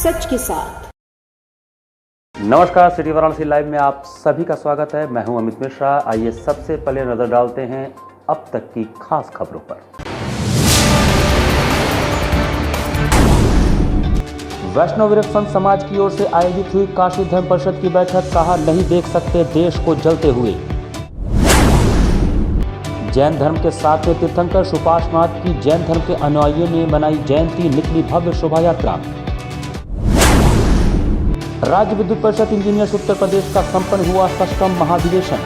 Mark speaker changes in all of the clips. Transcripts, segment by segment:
Speaker 1: सच के साथ।
Speaker 2: नमस्कार, सिटी वाराणसी लाइव में आप सभी का स्वागत है। मैं हूं अमित मिश्रा। आइए सबसे पहले नजर डालते हैं अब तक की खास खबरों पर। वैष्णव विरक्त संत समाज की ओर से आयोजित हुई काशी धर्म परिषद की बैठक, कहा नहीं देख सकते देश को जलते हुए। जैन धर्म के 7वें तीर्थंकर सुपार्श्वनाथ की जैन धर्म के अनुयायियों ने मनाई जयंती, निकली भव्य शोभा यात्रा। राज्य विद्युत परिषद इंजीनियर्स उत्तर प्रदेश का संपन्न हुआ 6वां महाधिवेशन।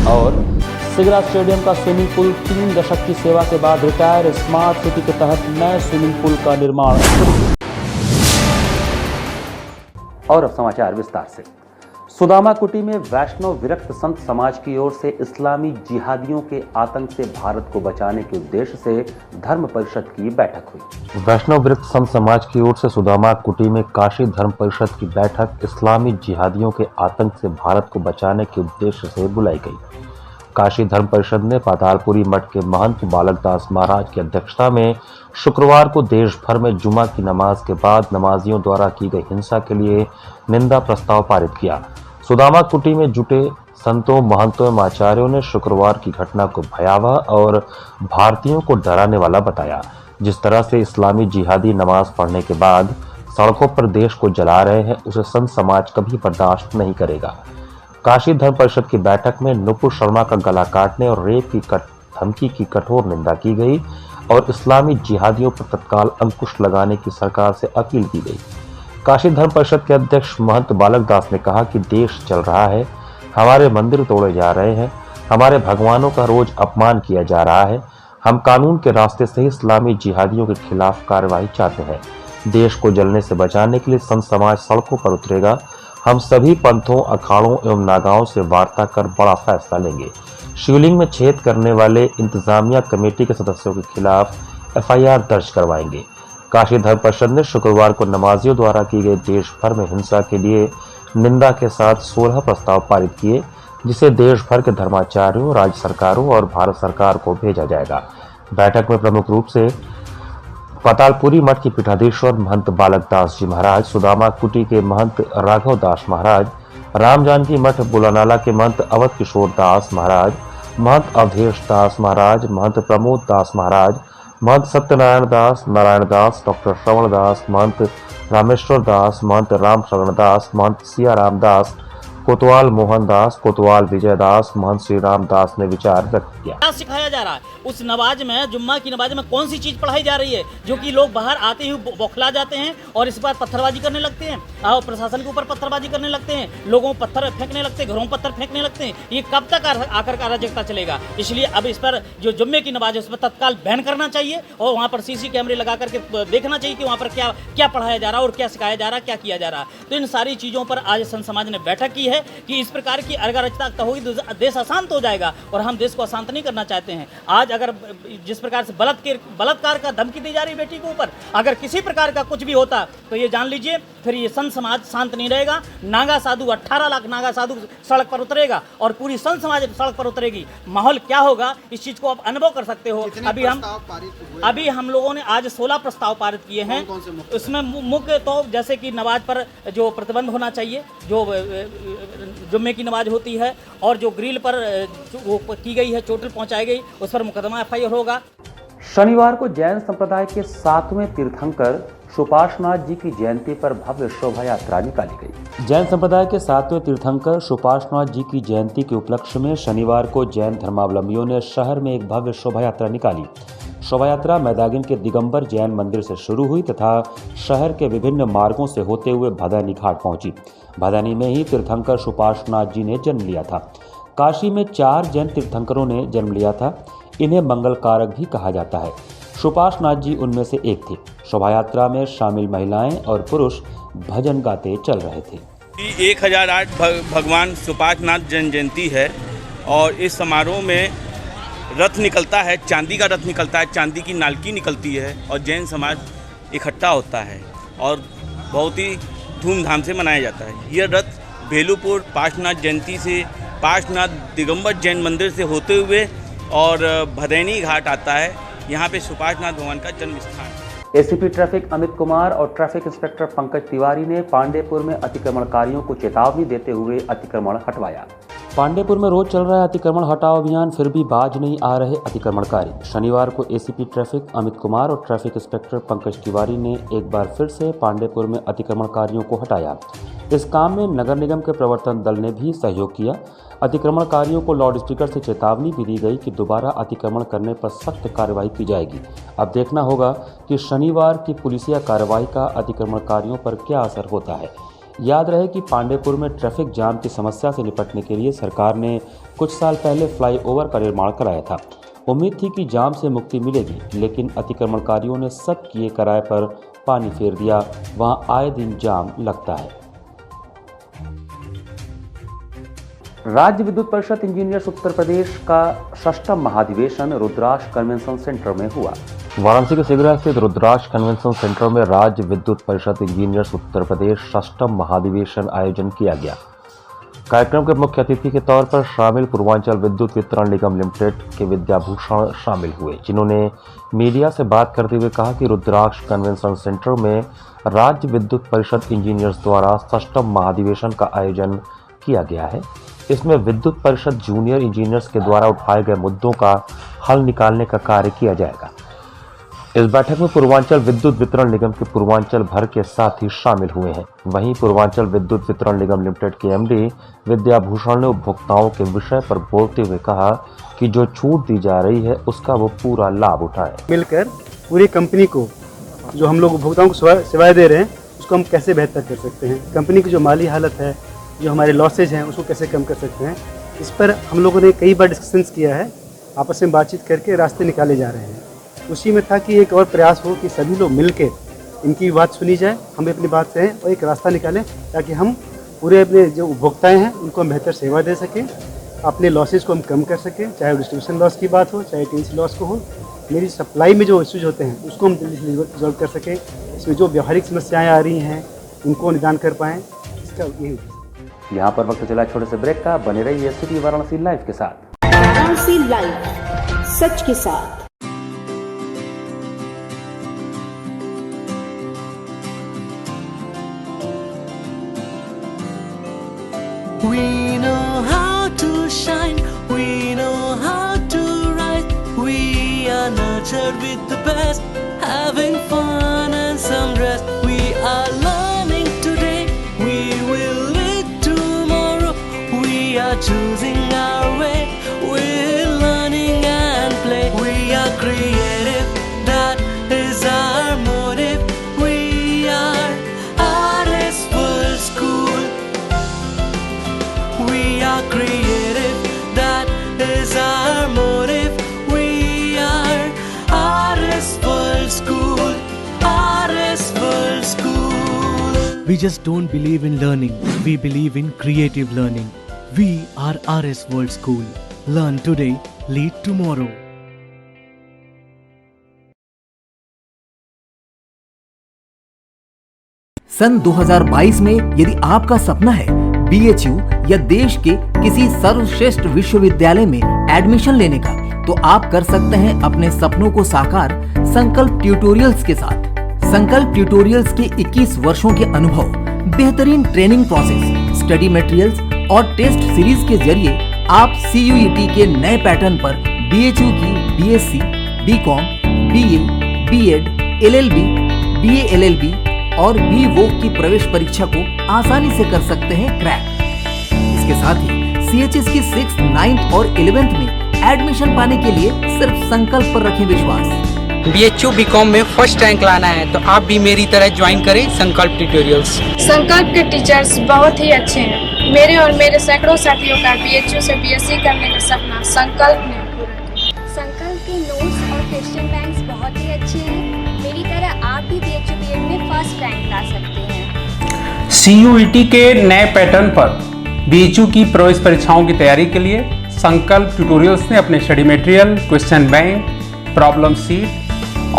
Speaker 2: और सिगरा स्टेडियम का स्विमिंग पूल 3 दशक की सेवा के बाद रिटायर, स्मार्ट सिटी के तहत नए स्विमिंग पूल का निर्माण शुरू। और अब समाचार विस्तार से। सुदामा कुटी में वैष्णव विरक्त संत समाज की ओर से इस्लामी जिहादियों के आतंक से भारत को बचाने के उद्देश्य से धर्म परिषद की बैठक हुई। वैष्णव विरक्त संत समाज की ओर से सुदामा कुटी में काशी धर्म परिषद की बैठक इस्लामी जिहादियों के आतंक से भारत को बचाने के उद्देश्य से बुलाई गई। काशी धर्म परिषद ने पातालपुरी मठ के महंत बालक दास महाराज की अध्यक्षता में शुक्रवार को देश भर में जुमा की नमाज के बाद नमाजियों द्वारा की गई हिंसा के लिए निंदा प्रस्ताव पारित किया। सुदामा कुटी में जुटे संतों, महंतों एवं आचार्यों ने शुक्रवार की घटना को भयावह और भारतीयों को डराने वाला बताया। जिस तरह से इस्लामी जिहादी नमाज पढ़ने के बाद सड़कों पर देश को जला रहे हैं, उसे संत समाज कभी बर्दाश्त नहीं करेगा। काशी धर्म परिषद की बैठक में नुपुर शर्मा का गला काटने और रेप की धमकी की कठोर निंदा की गई और इस्लामी जिहादियों पर तत्काल अंकुश लगाने की सरकार से अपील की गई। काशी धर्म परिषद के अध्यक्ष महंत बालक दास ने कहा कि देश चल रहा है, हमारे मंदिर तोड़े जा रहे हैं, हमारे भगवानों का रोज अपमान किया जा रहा है। हम कानून के रास्ते से ही इस्लामी जिहादियों के खिलाफ कार्रवाई चाहते हैं। देश को जलने से बचाने के लिए संत समाज सड़कों पर उतरेगा। हम सभी पंथों, अखाड़ों एवं नागाओं से वार्ता कर बड़ा फैसला लेंगे। शिवलिंग में छेद करने वाले इंतजामिया कमेटी के सदस्यों के खिलाफ FIR दर्ज करवाएंगे। काशी धर्म परिषद ने शुक्रवार को नमाजियों द्वारा की गई देश भर में हिंसा के लिए निंदा के साथ 16 प्रस्ताव पारित किए, जिसे देश भर के धर्माचार्यों, राज्य सरकारों और भारत सरकार को भेजा जाएगा। बैठक में प्रमुख रूप से पातालपुरी मठ के पीठाधीश्वर महंत बालक दास जी महाराज, सुदामा कुटी के महंत राघव दास महाराज, राम जानकी मठ बुलानाला के महंत अवध किशोर दास महाराज, महंत अवधेश दास महाराज, महंत प्रमोद दास महाराज, महंत सत्यनारायण दास, नारायण दास, डॉक्टर श्रवण दास, महंत रामेश्वर दास, महंत राम शरण दास, महंत सिया राम दास, कोतवाल मोहन दास, कोतवाल विजय दास, महंत श्री राम दास ने विचार व्यक्त किया।
Speaker 3: क्या सिखाया जा रहा है उस नमाज में, जुम्मा की नमाज में कौन सी चीज पढ़ाई जा रही है जो कि लोग बाहर आते ही बौखला जाते हैं और इस बार पत्थरबाजी करने लगते हैं और प्रशासन के ऊपर पत्थरबाजी करने लगते हैं, लोगों को पत्थर फेंकने लगते हैं, घरों पत्थर फेंकने लगते हैं। ये कब तक आकर अराजकता चलेगा? इसलिए अब इस पर जो जुम्मे की नमाज है उस पर तत्काल बैन करना चाहिए और वहाँ पर CC कैमरे लगा करके देखना चाहिए कि वहाँ पर क्या क्या पढ़ाया जा रहा है और क्या सिखाया जा रहा है, क्या किया जा रहा है। तो इन सारी चीज़ों पर आज संत समाज ने बैठक की है कि इस प्रकार की अराजकता होगी तो देश अशांत हो जाएगा और हम देश को अशांत नहीं करना चाहते हैं। आज अगर जिस प्रकार से बलात्कार का धमकी दी जा रही बेटी के ऊपर, अगर किसी प्रकार का कुछ भी होता तो ये जान लीजिए फिर ये संत समाज शांत नहीं रहेगा। नागा साधु 18 लाख नागा साधु सड़क पर उतरेगा और पूरी संत समाज सड़क पर उतरेगी। माहौल क्या होगा इस चीज को आप अनुभव कर सकते हो। अभी हम लोगों ने आज 16 प्रस्ताव पारित किए हैं। उसमें मुख्य तो जैसे कि नमाज पर जो प्रतिबंध होना चाहिए, जो जुम्मे की नमाज होती है और जो ग्रिल पर वो की गई है, चोटिल पहुंचाई गई, उस पर मुकदमा FIR होगा।
Speaker 2: शनिवार को जैन संप्रदाय के 7वें तीर्थंकर सुपार्श्वनाथ जी की जयंती पर भव्य शोभा यात्रा निकाली गई। जैन संप्रदाय के 7वें तीर्थंकर सुपार्श्वनाथ जी की जयंती के उपलक्ष्य में शनिवार को जैन धर्मावलंबियों ने शहर में एक भव्य शोभा यात्रा निकाली। शोभा यात्रा मैदागिन के दिगंबर जैन मंदिर से शुरू हुई तथा शहर के विभिन्न मार्गों से होते हुए भदानी घाट पहुंची। भदानी में ही तीर्थंकर सुपार्श्वनाथ जी ने जन्म लिया था। काशी में 4 जैन तीर्थंकरों ने जन्म लिया था। इन्हें मंगल कारक भी कहा जाता है। सुपार्श्वनाथ जी उनमें से एक थे। शोभा यात्रा में शामिल महिलाएं और पुरुष भजन गाते चल रहे थे।
Speaker 4: 1008 भगवान सुपार्श्वनाथ जन्म जयंती है और इस समारोह में रथ निकलता है, चांदी का रथ निकलता है, चांदी की नालकी निकलती है और जैन समाज इकट्ठा होता है और बहुत ही धूमधाम से मनाया जाता है। यह रथ भेलूपुर पार्श्वनाथ जयंती से पार्श्वनाथ दिगंबर जैन मंदिर से होते हुए और भदैनी घाट आता है यहाँ पे सुभाष नाथ भगवान का जन्म स्थान है।
Speaker 2: एसीपी ट्रैफिक अमित कुमार और ट्रैफिक इंस्पेक्टर पंकज तिवारी ने पांडेपुर में अतिक्रमणकारियों को चेतावनी देते हुए अतिक्रमण हटवाया। पांडेपुर में रोज चल रहा है अतिक्रमण हटाओ अभियान, फिर भी बाज नहीं आ रहे अतिक्रमणकारी। शनिवार को एसीपी ट्रैफिक अमित कुमार और ट्रैफिक इंस्पेक्टर पंकज तिवारी ने एक बार फिर से पांडेपुर में अतिक्रमणकारियों को हटाया। इस काम में नगर निगम के प्रवर्तन दल ने भी सहयोग किया। अतिक्रमणकारियों को लाउड स्पीकर से चेतावनी भी दी गई कि दोबारा अतिक्रमण करने पर सख्त कार्रवाई की जाएगी। अब देखना होगा कि शनिवार की पुलिसिया कार्रवाई का अतिक्रमणकारियों पर क्या असर होता है। याद रहे कि पांडेपुर में ट्रैफिक जाम की समस्या से निपटने के लिए सरकार ने कुछ साल पहले फ्लाईओवर का निर्माण कराया था। उम्मीद थी कि जाम से मुक्ति मिलेगी, लेकिन अतिक्रमणकारियों ने सब किए कराए पर पानी फेर दिया। वहां आए दिन जाम लगता है। राज्य विद्युत परिषद इंजीनियर्स उत्तर प्रदेश का 6वां महाधिवेशन रुद्राक्ष कन्वेंशन सेंटर में हुआ। वाराणसी के सिगरा स्थित रुद्राक्ष कन्वेंशन सेंटर में राज्य विद्युत परिषद इंजीनियर्स उत्तर प्रदेश 6वां महाधिवेशन आयोजन किया गया। कार्यक्रम के मुख्य अतिथि के तौर पर शामिल पूर्वांचल विद्युत वितरण निगम लिमिटेड के विद्याभूषण शामिल हुए, जिन्होंने मीडिया से बात करते हुए कहा कि रुद्राक्ष कन्वेंशन सेंटर में राज्य विद्युत परिषद इंजीनियर्स द्वारा 6वां महाधिवेशन का आयोजन किया गया है। इसमें विद्युत परिषद जूनियर इंजीनियर्स के द्वारा उठाए गए मुद्दों का हल निकालने का कार्य किया जाएगा। इस बैठक में पूर्वांचल विद्युत वितरण निगम के पूर्वांचल भर के साथी शामिल हुए हैं। वहीं पूर्वांचल विद्युत वितरण निगम लिमिटेड के एमडी विद्याभूषण ने उपभोक्ताओं के विषय पर बोलते हुए कहा कि जो छूट दी जा रही है उसका वो पूरा लाभ उठाए।
Speaker 1: मिलकर पूरी कंपनी को जो हम लोग उपभोक्ताओं को सेवाएं दे रहे हैं उसको हम कैसे बेहतर कर सकते हैं, कंपनी की जो माली हालत है, जो हमारे लॉसेज हैं उसको कैसे कम कर सकते हैं। इस पर हम लोगों ने कई बार डिस्कशंस किया है, आपस में बातचीत करके रास्ते निकाले जा रहे हैं। उसी में था कि एक और प्रयास हो कि सभी लोग मिलकर इनकी बात सुनी जाए, हम अपनी बात कहें और एक रास्ता निकालें ताकि हम पूरे अपने जो उपभोक्ताएँ हैं उनको हम बेहतर सेवा दे सकें, अपने लॉसेज को हम कम कर सकें, चाहे डिस्ट्रीब्यूशन लॉस की बात हो, चाहे टीएनसी लॉस को हो। मेरी सप्लाई में जो इश्यूज होते हैं उसको हम रिजॉल्व कर सकें। इसमें जो व्यवहारिक समस्याएँ आ रही हैं उनको निदान कर पाएँ, इसका यही।
Speaker 2: यहाँ पर वक्त चला छोटे से ब्रेक का। बने रहिए सिटी वाराणसी लाइव के साथ।
Speaker 5: वाराणसी लाइव, सच के साथ।
Speaker 6: We know how to shine, we know how to rise. We are nurtured with the best, having fun and some rest. We are learning today, we will lead tomorrow. We are choosing our way, we're learning and play. We are creative, that is our motive. We are RS World School. We are creative, that is our motive. We are RS World School, RS World School.
Speaker 7: We just don't believe in learning, we believe in creative learning. We are RS World School. Learn today, lead tomorrow.
Speaker 8: सन 2022 में यदि आपका सपना है BHU या देश के किसी सर्वश्रेष्ठ विश्वविद्यालय में एडमिशन लेने का, तो आप कर सकते हैं अपने सपनों को साकार संकल्प ट्यूटोरियल्स के साथ। संकल्प ट्यूटोरियल्स के 21 वर्षों के अनुभव, बेहतरीन ट्रेनिंग प्रोसेस, स्टडी मटेरियल्स और टेस्ट सीरीज के जरिए आप CUET के नए पैटर्न पर BHU की BSc, BCom, BA, BEd, LLB, BA LLB और BVoc की प्रवेश परीक्षा को आसानी से कर सकते हैं क्रैक। इसके साथ ही CHS की 6th, 9th और 11th में एडमिशन पाने के लिए सिर्फ संकल्प पर रखें विश्वास।
Speaker 9: BHU BCom में फर्स्ट रैंक लाना है तो आप भी मेरी तरह ज्वाइन करें संकल्प ट्यूटोरियल्स।
Speaker 10: संकल्प के टीचर्स बहुत ही अच्छे हैं। मेरे और मेरे सैकड़ों साथियों का BHU से BSc करने का सपना संकल्प ने पूरा किया।
Speaker 11: संकल्प के नोट्स और क्वेश्चन बैंक्स बहुत ही अच्छे हैं। मेरी तरह आप भी BHU BEd में फर्स्ट रैंक ला सकते हैं।
Speaker 12: CUET के नए पैटर्न पर BHU की प्रवेश परीक्षाओं की तैयारी के लिए संकल्प ट्यूटोरियल्स ने अपने study material, question bank, problem seat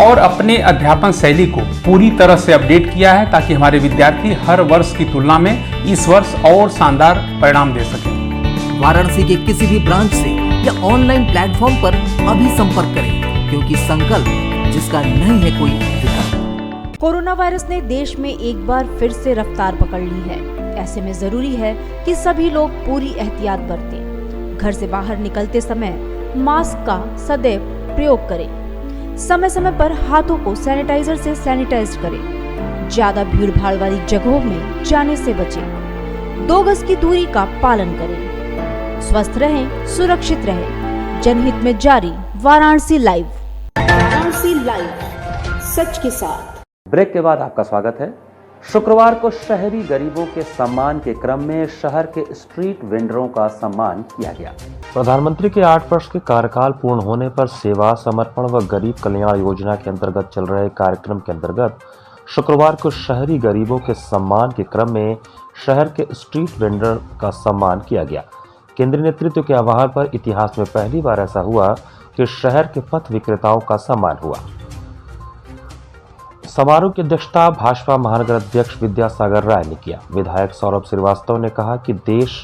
Speaker 12: और अपने अध्यापन शैली को पूरी तरह से अपडेट किया है ताकि हमारे विद्यार्थी हर वर्ष की तुलना में इस वर्ष और शानदार परिणाम दे सकें।
Speaker 8: वाराणसी के किसी भी ब्रांच से या ऑनलाइन प्लेटफॉर्म पर अभी संपर्क करें, क्योंकि संकल्प जिसका नहीं है कोई विकल्प।
Speaker 13: कोरोना वायरस ने देश में एक बार फिर से रफ्तार पकड़ ली है। ऐसे में जरूरी है कि सभी लोग पूरी एहतियात बरतें। घर से बाहर निकलते समय मास्क का सदैव प्रयोग करें। समय समय पर हाथों को सैनिटाइजर से सैनिटाइज करें। ज्यादा भीड़ भाड़ वाली जगहों में जाने से बचें। 2 गज की दूरी का पालन करें। स्वस्थ रहें, सुरक्षित रहें। जनहित में जारी वाराणसी लाइव।
Speaker 5: वाराणसी लाइव, सच के साथ।
Speaker 2: ब्रेक के बाद आपका स्वागत है। शुक्रवार को शहरी गरीबों के सम्मान के क्रम में शहर के स्ट्रीट वेंडरों का सम्मान किया गया।
Speaker 14: प्रधानमंत्री के 8 वर्ष के कार्यकाल पूर्ण होने पर सेवा, समर्पण व गरीब कल्याण योजना के अंतर्गत चल रहे कार्यक्रम के अंतर्गत शुक्रवार को शहरी गरीबों के सम्मान के क्रम में शहर के स्ट्रीट वेंडर का सम्मान किया गया। केंद्रीय नेतृत्व के आह्वान पर इतिहास में पहली बार ऐसा हुआ कि शहर के पथ विक्रेताओं का सम्मान हुआ। समारोह की अध्यक्षता भाजपा महानगर अध्यक्ष विद्यासागर राय ने किया। विधायक सौरभ श्रीवास्तव ने कहा कि देश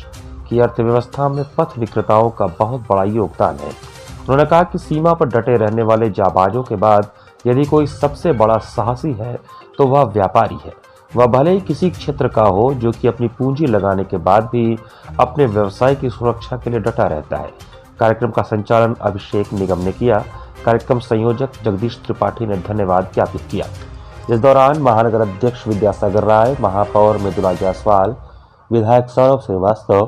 Speaker 14: की अर्थव्यवस्था में पथ विक्रेताओं का बहुत बड़ा योगदान है। उन्होंने कहा कि सीमा पर डटे रहने वाले जाबाजों के बाद यदि कोई सबसे बड़ा साहसी है तो वह व्यापारी है। वह भले ही किसी क्षेत्र का हो जो कि अपनी पूंजी लगाने के बाद भी अपने व्यवसाय की सुरक्षा के लिए डटा रहता है। कार्यक्रम का संचालन अभिषेक निगम ने किया। कार्यक्रम संयोजक जगदीश त्रिपाठी ने धन्यवाद ज्ञापित किया। इस दौरान महानगर अध्यक्ष विद्यासागर राय, महापौर मृदुला जायसवाल, विधायक सौरभ श्रीवास्तव,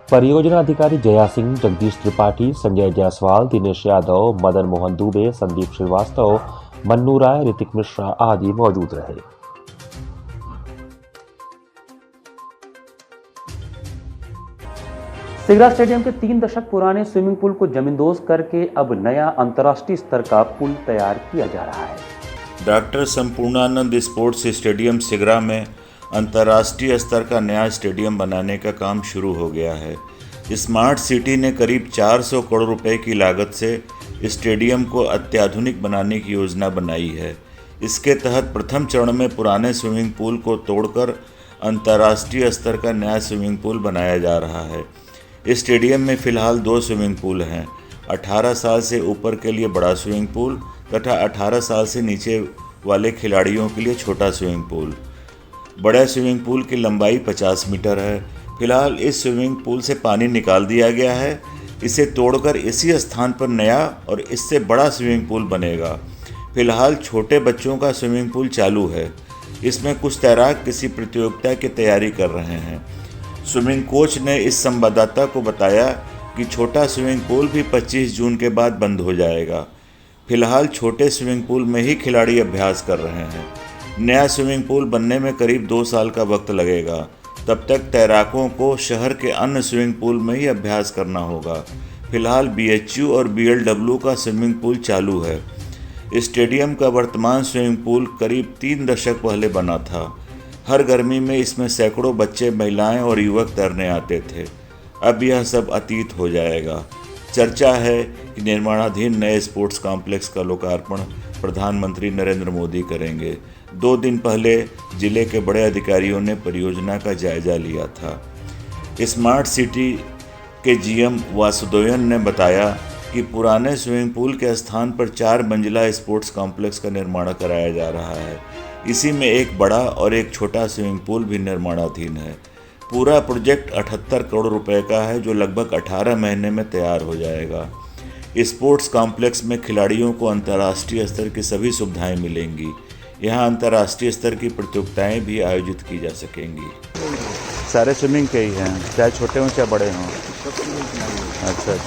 Speaker 14: परियोजना अधिकारी जया सिंह, जगदीश त्रिपाठी, संजय जायसवाल, दिनेश यादव, मदन मोहन दुबे, संदीप श्रीवास्तव, मन्नू राय, ऋतिक मिश्रा आदि मौजूद रहे।
Speaker 2: सिगरा स्टेडियम के 3 दशक पुराने स्विमिंग पूल को जमींदोज करके अब नया अंतर्राष्ट्रीय स्तर का पुल तैयार किया जा रहा है।
Speaker 15: Doctor Sampurnanand sports stadium Sigra में अंतर्राष्ट्रीय स्तर का नया स्टेडियम बनाने का काम शुरू हो गया है। स्मार्ट सिटी ने करीब 400 करोड़ रुपए की लागत से स्टेडियम को अत्याधुनिक बनाने की योजना बनाई है। इसके तहत प्रथम चरण में पुराने स्विमिंग पूल को तोड़कर अंतर्राष्ट्रीय स्तर का नया स्विमिंग पूल बनाया जा रहा है। इस स्टेडियम में फ़िलहाल 2 स्विमिंग पूल हैं, 18 साल से ऊपर के लिए बड़ा स्विमिंग पूल तथा 18 साल से नीचे वाले खिलाड़ियों के लिए छोटा स्विमिंग पूल। बड़े स्विमिंग पूल की लंबाई 50 मीटर है। फिलहाल इस स्विमिंग पूल से पानी निकाल दिया गया है। इसे तोड़कर इसी स्थान पर नया और इससे बड़ा स्विमिंग पूल बनेगा। फिलहाल छोटे बच्चों का स्विमिंग पूल चालू है। इसमें कुछ तैराक किसी प्रतियोगिता की तैयारी कर रहे हैं। स्विमिंग कोच ने इस संवाददाता को बताया कि छोटा स्विमिंग पूल भी 25 जून के बाद बंद हो जाएगा। फिलहाल छोटे स्विमिंग पूल में ही खिलाड़ी अभ्यास कर रहे हैं। नया स्विमिंग पूल बनने में करीब 2 साल का वक्त लगेगा। तब तक तैराकों को शहर के अन्य स्विमिंग पूल में ही अभ्यास करना होगा। फिलहाल BHU और BLW का स्विमिंग पूल चालू है। स्टेडियम का वर्तमान स्विमिंग पूल करीब 3 दशक पहले बना था। हर गर्मी में इसमें सैकड़ों बच्चे, महिलाएं और युवक तैरने आते थे। अब यह सब अतीत हो जाएगा। चर्चा है कि निर्माणाधीन नए स्पोर्ट्स कॉम्प्लेक्स का लोकार्पण प्रधानमंत्री नरेंद्र मोदी करेंगे। 2 दिन पहले जिले के बड़े अधिकारियों ने परियोजना का जायजा लिया था। स्मार्ट सिटी के GM वासुदेवन ने बताया कि पुराने स्विमिंग पूल के स्थान पर 4 मंजिला स्पोर्ट्स कॉम्प्लेक्स का निर्माण कराया जा रहा है। इसी में एक बड़ा और एक छोटा स्विमिंग पूल भी निर्माणाधीन है। पूरा प्रोजेक्ट 78 करोड़ रुपए का है, जो लगभग 18 महीने में तैयार हो जाएगा। स्पोर्ट्स कॉम्प्लेक्स में खिलाड़ियों को अंतर्राष्ट्रीय स्तर की सभी सुविधाएं मिलेंगी। यहाँ अंतर्राष्ट्रीय स्तर की प्रतियोगिताएं भी आयोजित की जा सकेंगी।
Speaker 16: सारे स्विमिंग के ही हैं, चाहे छोटे हों चाहे बड़े हों। अच्छा।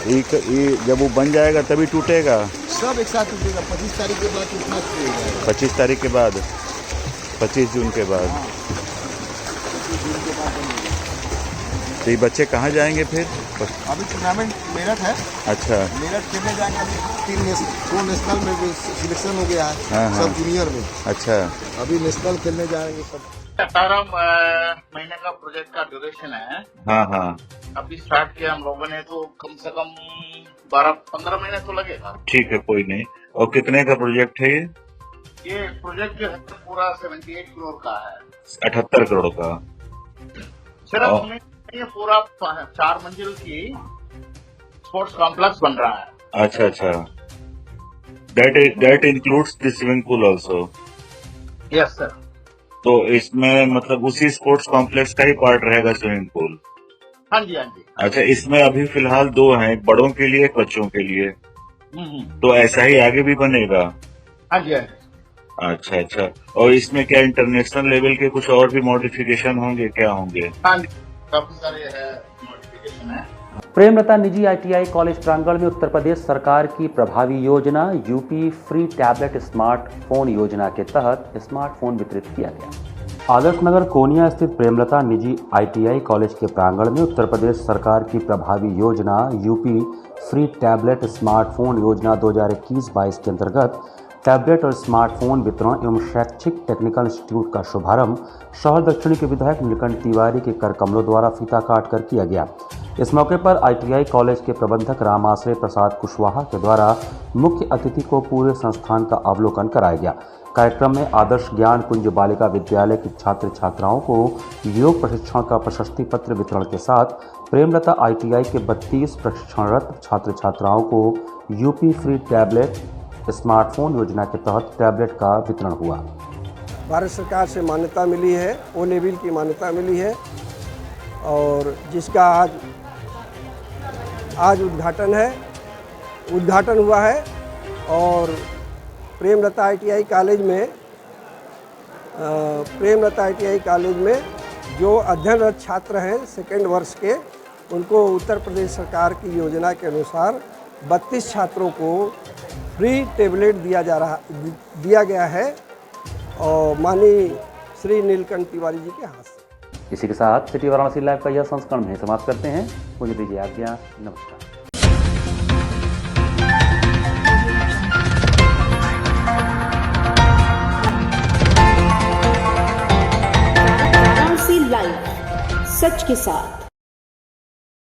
Speaker 16: ये जब वो बन जाएगा तभी टूटेगा?
Speaker 17: सब एक साथ टूटेगा। 25 तारीख के बाद टूटना शुरू हो जाएगा।
Speaker 16: 25 तारीख के बाद, 25 जून के बाद। तो ये बच्चे कहाँ जाएंगे फिर?
Speaker 17: अभी टूर्नामेंट मेरठ है।
Speaker 16: अच्छा।
Speaker 17: मेरठ खेलने जाएंगे। अभी 2 नेशनल में सिलेक्शन हो गया है।
Speaker 16: हाँ।
Speaker 17: सब जूनियर में।
Speaker 16: अच्छा।
Speaker 17: अभी नेशनल खेलने जाएंगे सब।
Speaker 18: 18 महीने का प्रोजेक्ट का ड्यूरेशन है।
Speaker 16: हाँ।
Speaker 18: अभी स्टार्ट किया हम लोगों ने, तो कम से कम 12-15 महीने तो लगेगा।
Speaker 16: ठीक है, कोई नहीं। और कितने का प्रोजेक्ट है
Speaker 18: ये प्रोजेक्ट जो है पूरा 78 करोड़ का है।
Speaker 16: 78 करोड़ का
Speaker 18: सिर्फ ये पूरा 4 मंजिल की स्पोर्ट्स कॉम्प्लेक्स बन रहा है।
Speaker 15: अच्छा अच्छा, that includes the swimming pool also.
Speaker 18: Yes sir.
Speaker 15: तो इसमें मतलब उसी स्पोर्ट्स कॉम्प्लेक्स का ही पार्ट रहेगा स्विमिंग पूल?
Speaker 18: हाँ जी हाँ जी।
Speaker 15: अच्छा, इसमें अभी फिलहाल 2 हैं, एक बड़ों के लिए एक बच्चों के लिए, तो ऐसा ही आगे भी बनेगा?
Speaker 18: हाँ जी हाँ जी।
Speaker 15: अच्छा अच्छा, और इसमें क्या इंटरनेशनल लेवल के कुछ और भी मॉडिफिकेशन होंगे, क्या होंगे?
Speaker 18: हाँ जी, काफी सारे मॉडिफिकेशन है।
Speaker 2: प्रेमलता निजी ITI कॉलेज प्रांगण में उत्तर प्रदेश सरकार की प्रभावी योजना यूपी फ्री टैबलेट स्मार्टफोन योजना के तहत स्मार्टफोन वितरित किया गया।
Speaker 14: आदर्श नगर कोनिया स्थित प्रेमलता निजी ITI कॉलेज के प्रांगण में उत्तर प्रदेश सरकार की प्रभावी योजना यूपी फ्री टैबलेट स्मार्टफोन योजना 2021-22 के अंतर्गत टैबलेट और स्मार्टफोन वितरण एवं शैक्षिक टेक्निकल इंस्टीट्यूट का शुभारंभ शहर दक्षिणी के विधायक नीलकंठ तिवारी के कर कमलों द्वारा फीता काट कर किया गया। इस मौके पर ITI कॉलेज के प्रबंधक रामाश्रय प्रसाद कुशवाहा के द्वारा मुख्य अतिथि को पूरे संस्थान का अवलोकन कराया गया। कार्यक्रम में आदर्श ज्ञान कुंज बालिका विद्यालय की छात्र छात्राओं को योग प्रशिक्षण का प्रशस्ति पत्र वितरण के साथ प्रेमलता ITI के 32 प्रशिक्षणरत छात्र छात्राओं को यूपी फ्री टैबलेट स्मार्टफोन योजना के तहत टैबलेट का वितरण हुआ।
Speaker 19: भारत सरकार से मान्यता मिली है, ओ लेवल की मान्यता मिली है और जिसका आज उद्घाटन हुआ है और प्रेमलता ITI कॉलेज में जो अध्ययनरत छात्र हैं सेकेंड वर्ष के, उनको उत्तर प्रदेश सरकार की योजना के अनुसार 32 छात्रों को फ्री टैबलेट दिया गया है और माननीय श्री नीलकंठ तिवारी जी के हाथ से।
Speaker 2: इसी के साथ सिटी वाराणसी लाइव का यह संस्करण में समाप्त करते हैं। मुझे दीजिए आज्ञा, नमस्कार।
Speaker 5: वाराणसी लाइव, सच के साथ।